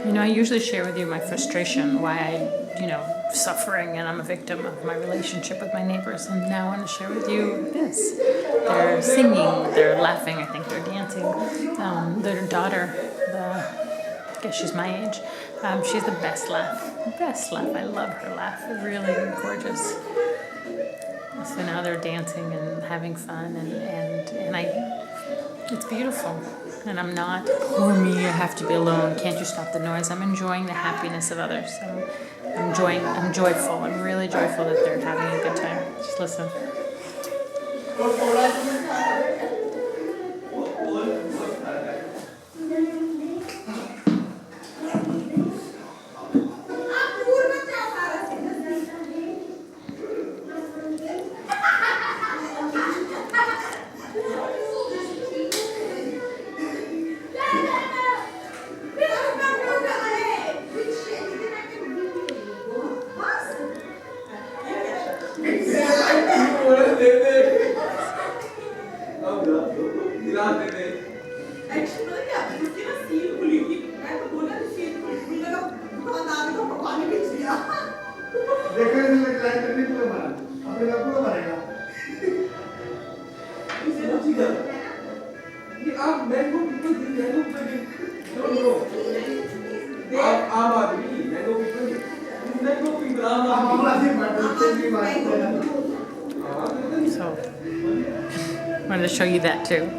I usually share with you my frustration, why suffering, and I'm a victim of my relationship with my neighbors. And now I want to share with you this. They're singing, they're laughing, I think they're dancing. Their daughter, I guess she's my age, she's the best laugh. I love her laugh. It's really gorgeous. So now they're dancing and having fun, and it's beautiful. And I'm not, poor me, I have to be alone, can't you stop the noise? I'm enjoying the happiness of others. I'm joyful. I'm really joyful that they're having a good time. Just listen. So, I wanted to show you that too.